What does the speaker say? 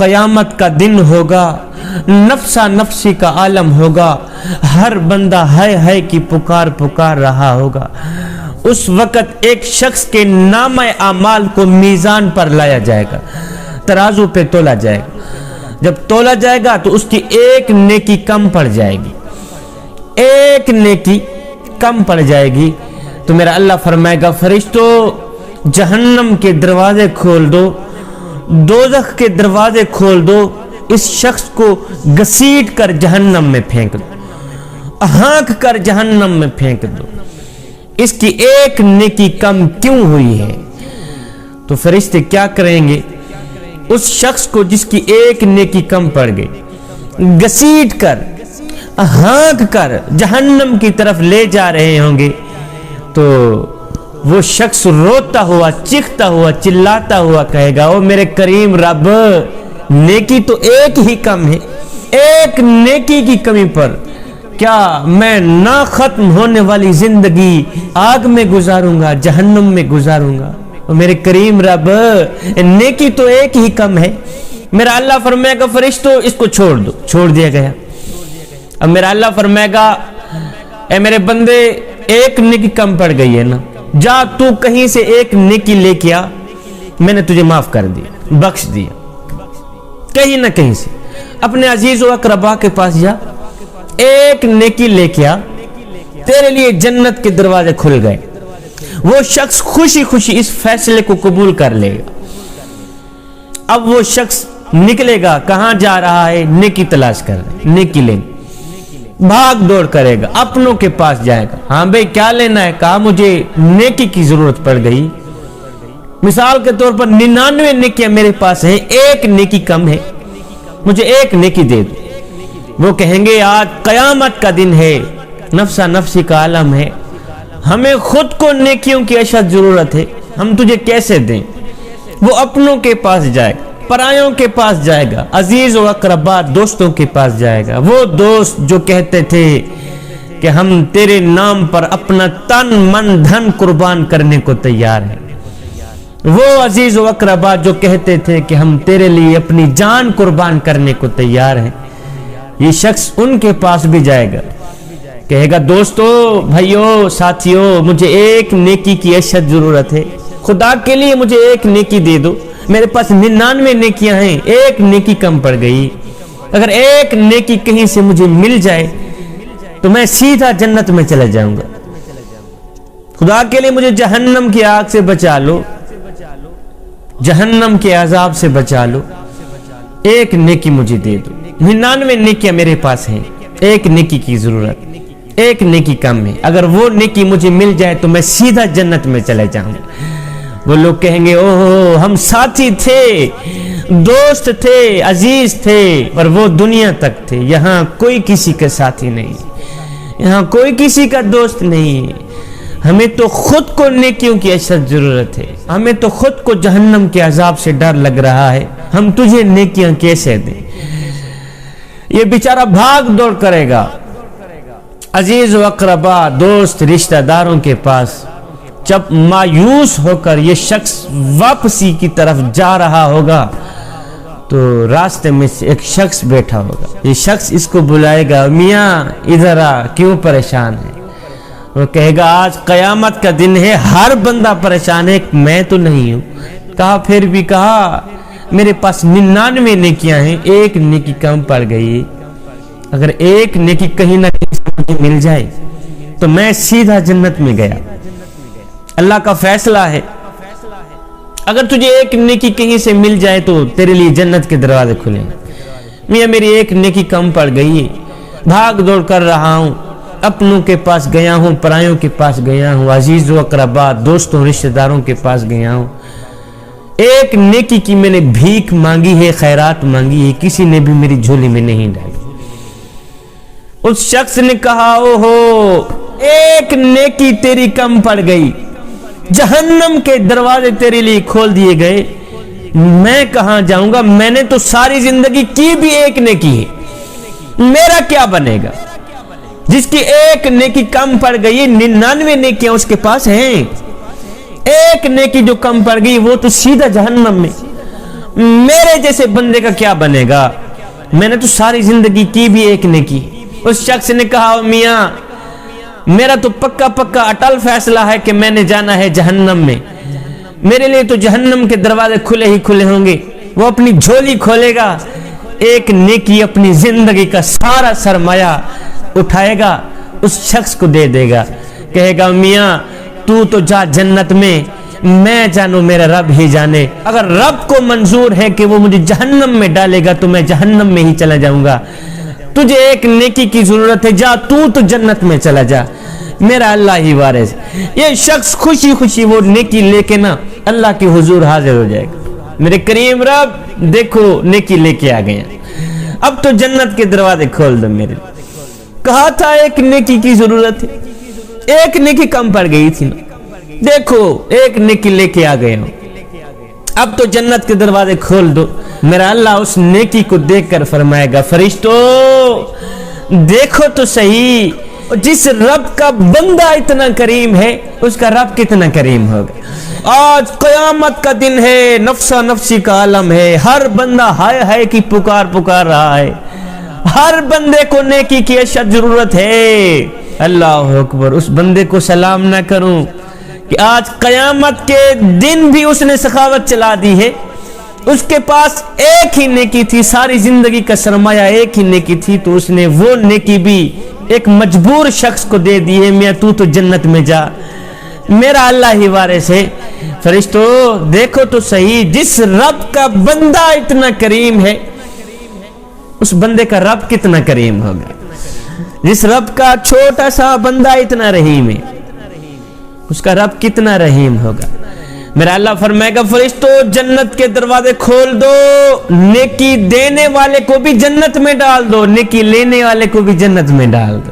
قیامت کا دن ہوگا، نفسا نفسی کا عالم ہوگا، ہر بندہ ہے کی پکار رہا ہوگا۔ اس وقت ایک شخص کے نامہ اعمال کو میزان پر لایا جائے گا، ترازو پہ تولا جائے گا۔ جب تولا جائے گا تو اس کی ایک نیکی کم پڑ جائے گی، ایک نیکی کم پڑ جائے گی۔ تو میرا اللہ فرمائے گا فرشتوں جہنم کے دروازے کھول دو، دوزخ کے دروازے کھول دو، اس شخص کو گھسیٹ کر جہنم میں پھینک دو، ہانک کر جہنم میں پھینک دو، اس کی ایک نیکی کم کیوں ہوئی ہے؟ تو فرشتے کیا کریں گے؟ اس شخص کو جس کی ایک نیکی کم پڑ گئی گھسیٹ کر ہانک کر جہنم کی طرف لے جا رہے ہوں گے، تو وہ شخص روتا ہوا چیختا ہوا چلاتا ہوا کہے گا، او میرے کریم رب، نیکی تو ایک ہی کم ہے، ایک نیکی کی کمی پر کیا میں نہ ختم ہونے والی زندگی آگ میں گزاروں گا، جہنم میں گزاروں گا؟ او میرے کریم رب، نیکی تو ایک ہی کم ہے۔ میرا اللہ فرمائے گا فرشتوں اس کو چھوڑ دو، چھوڑ دیا گیا۔ اب میرا اللہ فرمائے گا اے میرے بندے، ایک نیکی کم پڑ گئی ہے نا، جا تو کہیں سے ایک نیکی لے کے آ، میں نے تجھے معاف کر دیا، بخش دیا۔ کہیں نہ کہیں سے اپنے عزیز و اقربا کے پاس جا، ایک نیکی لے کے آ، تیرے لیے جنت کے دروازے کھل گئے۔ وہ شخص خوشی خوشی اس فیصلے کو قبول کر لے گا۔ اب وہ شخص نکلے گا، کہاں جا رہا ہے؟ نیکی تلاش کر رہے، نیکی لیں، بھاگ دوڑ کرے گا، اپنوں کے پاس جائے گا۔ ہاں بھئی کیا لینا ہے؟ کہا مجھے نیکی کی ضرورت پڑ گئی، مثال کے طور پر 99 نیکیاں میرے پاس ہیں، ایک نیکی کم ہے، مجھے ایک نیکی دے دو۔ وہ کہیں گے آج قیامت کا دن ہے، نفسا نفسی کا عالم ہے، ہمیں خود کو نیکیوں کی اشد ضرورت ہے، ہم تجھے کیسے دیں؟ وہ اپنوں کے پاس جائے گا، پرایوں کے پاس جائے گا، عزیز و اقربا دوستوں کے پاس جائے گا، وہ دوست جو کہتے تھے کہ ہم تیرے نام پر اپنا تن من دھن قربان کرنے کو تیار ہیں، وہ عزیز و اقربا جو کہتے تھے کہ ہم تیرے لیے اپنی جان قربان کرنے کو تیار ہیں، یہ شخص ان کے پاس بھی جائے گا، کہے گا دوستو، بھائیو، ساتھیو، مجھے ایک نیکی کی اشد ضرورت ہے، خدا کے لیے مجھے ایک نیکی دے دو، میرے پاس 99 نیکیاں ہیں، ایک نیکی کم پڑ گئی، اگر ایک نیکی کہیں سے مجھے مل جائے تو میں سیدھا جنت میں چلا جاؤں گا، خدا کے لیے مجھے جہنم کی آگ سے بچا لو، جہنم کے عذاب سے بچا لو، ایک نیکی مجھے دے دو۔ 99 نیکیاں میرے پاس ہیں، ایک نیکی کی ضرورت، ایک نیکی کم ہے، اگر وہ نیکی مجھے مل جائے تو میں سیدھا جنت میں چلے جاؤں گا۔ وہ لوگ کہیں گے اوہ ہم ساتھی تھے، دوست تھے، عزیز تھے، اور وہ دنیا تک تھے، یہاں کوئی کسی کے ساتھی نہیں، یہاں کوئی کسی کا دوست نہیں، ہمیں تو خود کو نیکیوں کی اشد ضرورت ہے، ہمیں تو خود کو جہنم کے عذاب سے ڈر لگ رہا ہے، ہم تجھے نیکیاں کیسے دیں؟ یہ بیچارہ بھاگ دوڑ کرے گا عزیز و اقربا دوست رشتہ داروں کے پاس۔ جب مایوس ہو کر یہ شخص واپسی کی طرف جا رہا ہوگا تو راستے میں سے ایک شخص بیٹھا ہوگا، یہ شخص اس کو بلائے گا، میاں ادھر آ، کیوں پریشان ہے؟ وہ کہے گا آج قیامت کا دن ہے، ہر بندہ پریشان ہے، میں تو نہیں ہوں۔ کہا پھر بھی، کہا میرے پاس 99 نیکیاں ہیں، ایک نیکی کم پڑ گئی، اگر ایک نیکی کہیں نہ کہیں سے مجھے مل جائے تو میں سیدھا جنت میں گیا۔ اللہ کا فیصلہ ہے، اگر تجھے ایک نیکی کہیں سے مل جائے تو تیرے لیے جنت کے دروازے کھلیں۔ میاں میری ایک نیکی کم پڑ گئی، بھاگ دوڑ کر رہا ہوں، اپنوں کے پاس گیا ہوں، پرایوں کے پاس گیا ہوں، عزیز و اقربا دوستوں رشتہ داروں کے پاس گیا ہوں، ایک نیکی کی میں نے بھیک مانگی ہے، خیرات مانگی ہے، کسی نے بھی میری جھولی میں نہیں ڈالی۔ اس شخص نے کہا اوہو ایک نیکی تیری کم پڑ گئی، جہنم کے دروازے تیرے لیے کھول دیے گئے، میں کہاں جاؤں گا؟ میں نے تو ساری زندگی کی بھی ایک نیکی ہے، میرا کیا بنے گا؟ جس کی ایک نیکی کم پڑ گئی، 99 نیکیاں اس کے پاس ہیں، ایک نیکی جو کم پڑ گئی وہ تو سیدھا جہنم میں۔ میرے جیسے بندے کا کیا بنے گا؟ میں نے تو ساری زندگی کی بھی ایک نیکی۔ اس شخص نے کہا میاں میرا تو پکا پکا اٹل فیصلہ ہے کہ میں نے جانا ہے جہنم میں، میرے لیے تو جہنم کے دروازے کھلے ہی کھلے ہوں گے۔ وہ اپنی جھولی کھولے گا، ایک نیکی اپنی زندگی کا سارا سرمایہ اٹھائے گا، اس شخص کو دے دے گا، کہے گا میاں تو جا جنت میں، میں جانو میرا رب ہی جانے۔ اگر رب کو منظور ہے کہ وہ مجھے جہنم میں ڈالے گا تو میں جہنم میں ہی چلا جاؤں گا۔ تجھے ایک نیکی کی ضرورت ہے، جا تو جنت میں چلا جا، میرا اللہ ہی وارث۔ یہ شخص خوشی خوشی وہ نیکی لے کے نا اللہ کے حضور حاضر ہو جائے گا، میرے کریم رب دیکھو نیکی لے کے آ گئے، اب تو جنت کے دروازے کھول دو میرے۔ کہا تھا ایک نیکی کی ضرورت ہے، ایک نیکی کم پڑ گئی تھی نا، دیکھو ایک نیکی لے کے آ گئے ہو، اب تو جنت کے دروازے کھول دو۔ میرا اللہ اس نیکی کو دیکھ کر فرمائے گا فرشتو دیکھو تو صحیح، جس رب کا بندہ اتنا کریم ہے اس کا رب کتنا کریم ہوگا۔ آج قیامت کا دن ہے، نفسا نفسی کا عالم ہے، ہر بندہ ہائے ہائے کی پکار رہا ہے، ہر بندے کو نیکی کی اشد ضرورت ہے۔ اللہ اکبر، اس بندے کو سلام نہ کروں کہ آج قیامت کے دن بھی اس نے سخاوت چلا دی ہے، اس کے پاس ایک ہی نیکی تھی، ساری زندگی کا سرمایہ ایک ہی نیکی تھی، تو اس نے وہ نیکی بھی ایک مجبور شخص کو دے دی ہے، میاں تو جنت میں جا، میرا اللہ ہی وارث ہے۔ فرشتو دیکھو تو صحیح، جس رب کا بندہ اتنا کریم ہے اس بندے کا رب کتنا کریم ہوگا، جس رب کا چھوٹا سا بندہ اتنا رحیم ہے اس کا رب کتنا رحیم ہوگا۔ میرا اللہ فرمائے گا فرشتو جنت کے دروازے کھول دو، نیکی دینے والے کو بھی جنت میں ڈال دو، نیکی لینے والے کو بھی جنت میں ڈال دو۔